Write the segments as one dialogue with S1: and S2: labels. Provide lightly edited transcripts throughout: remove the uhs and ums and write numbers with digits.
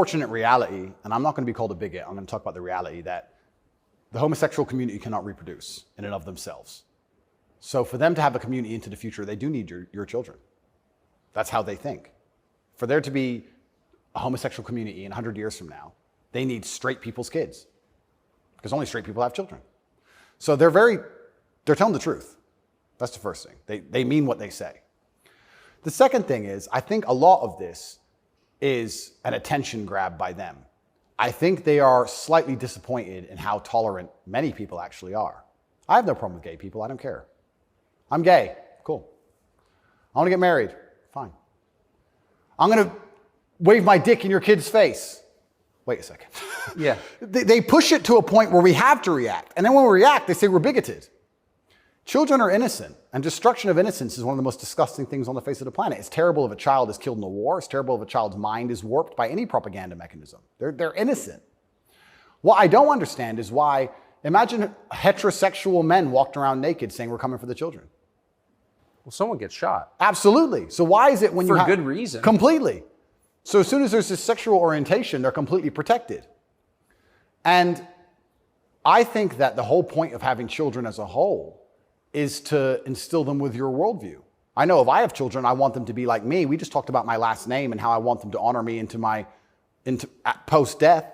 S1: Unfortunate reality, and I'm not going to be called a bigot, I'm going to talk about the reality that the homosexual community cannot reproduce in and of themselves. So for them to have a community into the future, they do need your children. That's how they think. For there to be a homosexual community in 100 years from now, they need straight people's kids, because only straight people have children. So they're telling the truth. That's the first thing. They mean what they say. The second thing is, I think a lot of this is an attention grab by them. I think they are slightly disappointed in how tolerant many people actually are. I have no problem with gay people. I don't care. I'm gay. Cool. I want to get married. Fine. I'm going to wave my dick in your kid's face. Wait a second.
S2: Yeah.
S1: They push it to a point where we have to react. And then when we react, they say we're bigoted. Children are innocent, and destruction of innocence is one of the most disgusting things on the face of the planet. It's terrible if a child is killed in a war. It's terrible if a child's mind is warped by any propaganda mechanism. They're innocent. What I don't understand is why, imagine heterosexual men walked around naked saying we're coming for the children.
S2: Well, someone gets shot.
S1: Absolutely. So why is it when you
S2: For good reason.
S1: Completely. So as soon as there's this sexual orientation, they're completely protected. And I think that the whole point of having children as a whole is to instill them with your worldview. I know if I have children, I want them to be like me. We just talked about my last name and how I want them to honor me into post-death.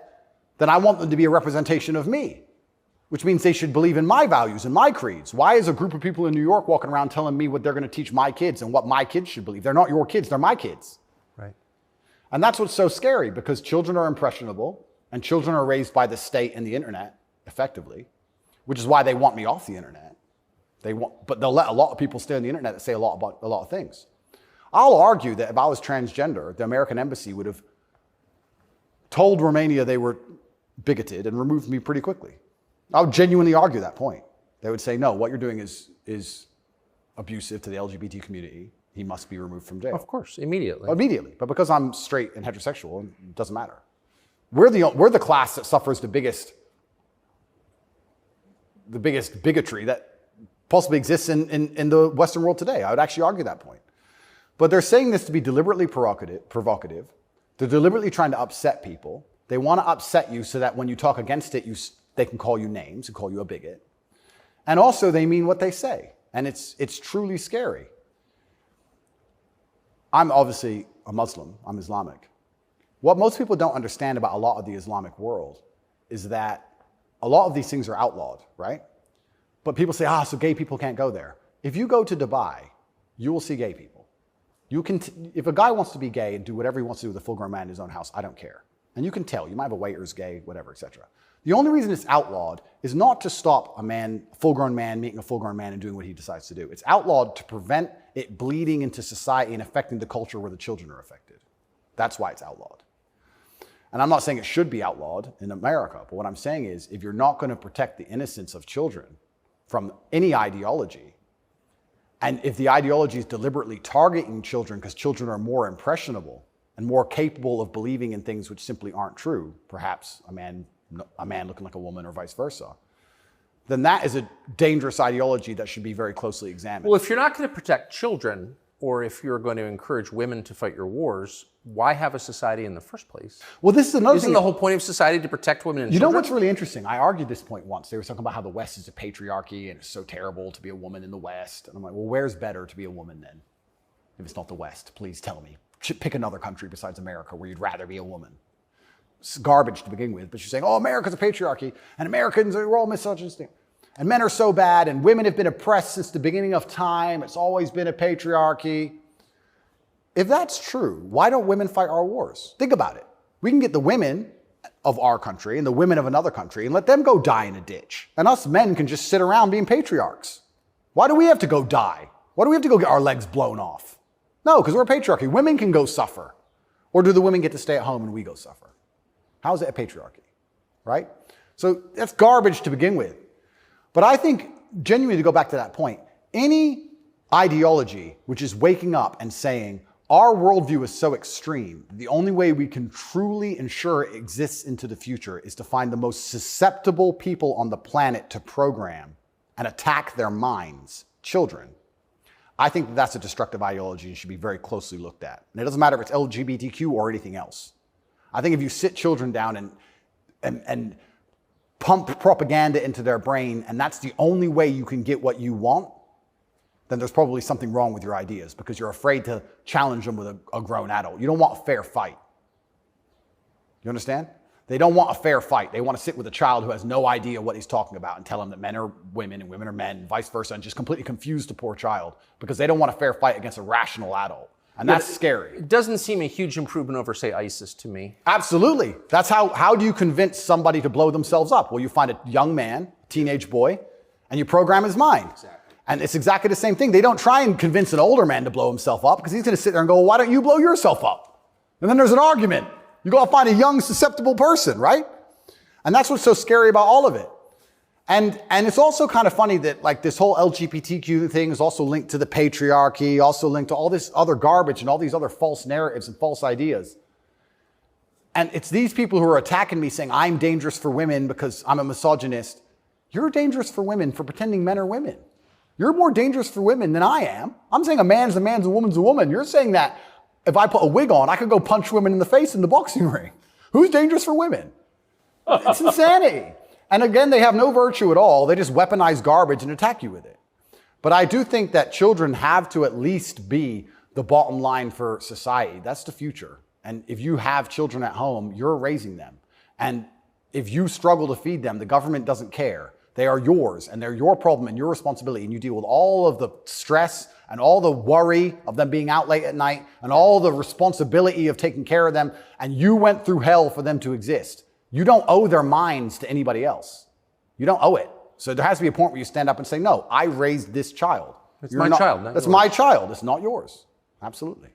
S1: Then I want them to be a representation of me, which means they should believe in my values and my creeds. Why is a group of people in New York walking around telling me what they're going to teach my kids and what my kids should believe? They're not your kids, they're my kids.
S2: Right.
S1: And that's what's so scary, because children are impressionable and children are raised by the state and the internet effectively, which is why they want me off the internet. But they'll let a lot of people stay on the internet that say a lot about a lot of things. I'll argue that if I was transgender, the American embassy would have told Romania they were bigoted and removed me pretty quickly. I would genuinely argue that point. They would say, no, what you're doing is abusive to the LGBT community. He must be removed from jail.
S2: Of course, immediately.
S1: Immediately. But because I'm straight and heterosexual, it doesn't matter. We're the class that suffers the biggest bigotry that possibly exists in the Western world today. I would actually argue that point. But they're saying this to be deliberately provocative. They're deliberately trying to upset people. They want to upset you so that when you talk against it, they can call you names and call you a bigot. And also they mean what they say. And it's truly scary. I'm obviously a Muslim. I'm Islamic. What most people don't understand about a lot of the Islamic world is that a lot of these things are outlawed, right? But people say, so gay people can't go there. If you go to Dubai, you will see gay people. If a guy wants to be gay and do whatever he wants to do with a full-grown man in his own house, I don't care. And you can tell. You might have a waiter's gay, whatever, etc. The only reason it's outlawed is not to stop a full-grown man meeting a full-grown man and doing what he decides to do. It's outlawed to prevent it bleeding into society and affecting the culture where the children are affected. That's why it's outlawed. And I'm not saying it should be outlawed in America, but what I'm saying is if you're not going to protect the innocence of children from any ideology, and if the ideology is deliberately targeting children because children are more impressionable and more capable of believing in things which simply aren't true, perhaps a man looking like a woman or vice versa, then that is a dangerous ideology that should be very closely examined.
S2: Well, if you're not going to protect children, or if you're going to encourage women to fight your wars, why have a society in the first place?
S1: Well, this is another thing.
S2: Isn't the whole point of society to protect women and children?
S1: You know what's really interesting? I argued this point once. They were talking about how the West is a patriarchy and it's so terrible to be a woman in the West. And I'm like, well, where's better to be a woman then? If it's not the West, please tell me. Pick another country besides America where you'd rather be a woman. It's garbage to begin with, but you're saying, America's a patriarchy and Americans are all misogynistic. And men are so bad and women have been oppressed since the beginning of time. It's always been a patriarchy. If that's true, why don't women fight our wars? Think about it. We can get the women of our country and the women of another country and let them go die in a ditch. And us men can just sit around being patriarchs. Why do we have to go die? Why do we have to go get our legs blown off? No, because we're a patriarchy. Women can go suffer. Or do the women get to stay at home and we go suffer? How is it a patriarchy, right? So that's garbage to begin with. But I think, genuinely to go back to that point, any ideology which is waking up and saying, our worldview is so extreme, the only way we can truly ensure it exists into the future is to find the most susceptible people on the planet to program and attack their minds, children. I think that's a destructive ideology and should be very closely looked at. And it doesn't matter if it's LGBTQ or anything else. I think if you sit children down and pump propaganda into their brain, and that's the only way you can get what you want, then there's probably something wrong with your ideas because you're afraid to challenge them with a grown adult. You don't want a fair fight. You understand? They don't want a fair fight. They want to sit with a child who has no idea what he's talking about and tell him that men are women and women are men, and vice versa, and just completely confuse the poor child because they don't want a fair fight against a rational adult. And that's scary.
S2: It doesn't seem a huge improvement over, say, ISIS to me.
S1: Absolutely. That's how do you convince somebody to blow themselves up? Well, you find a young man, teenage boy, and you program his mind. Exactly. And it's exactly the same thing. They don't try and convince an older man to blow himself up because he's going to sit there and go, well, why don't you blow yourself up? And then there's an argument. You go find a young, susceptible person, right? And that's what's so scary about all of it. And it's also kind of funny that like this whole LGBTQ thing is also linked to the patriarchy, also linked to all this other garbage and all these other false narratives and false ideas. And it's these people who are attacking me saying I'm dangerous for women because I'm a misogynist. You're dangerous for women for pretending men are women. You're more dangerous for women than I am. I'm saying a man's a man's, a woman's a woman. You're saying that if I put a wig on, I could go punch women in the face in the boxing ring. Who's dangerous for women? It's insanity. And again, they have no virtue at all. They just weaponize garbage and attack you with it. But I do think that children have to at least be the bottom line for society. That's the future. And if you have children at home, you're raising them. And if you struggle to feed them, the government doesn't care. They are yours, and they're your problem and your responsibility, and you deal with all of the stress and all the worry of them being out late at night and all the responsibility of taking care of them, and you went through hell for them to exist. You don't owe their minds to anybody else. You don't owe it. So there has to be a point where you stand up and say, no, I raised this child.
S2: It's my child.
S1: That's my child. It's not yours. Absolutely.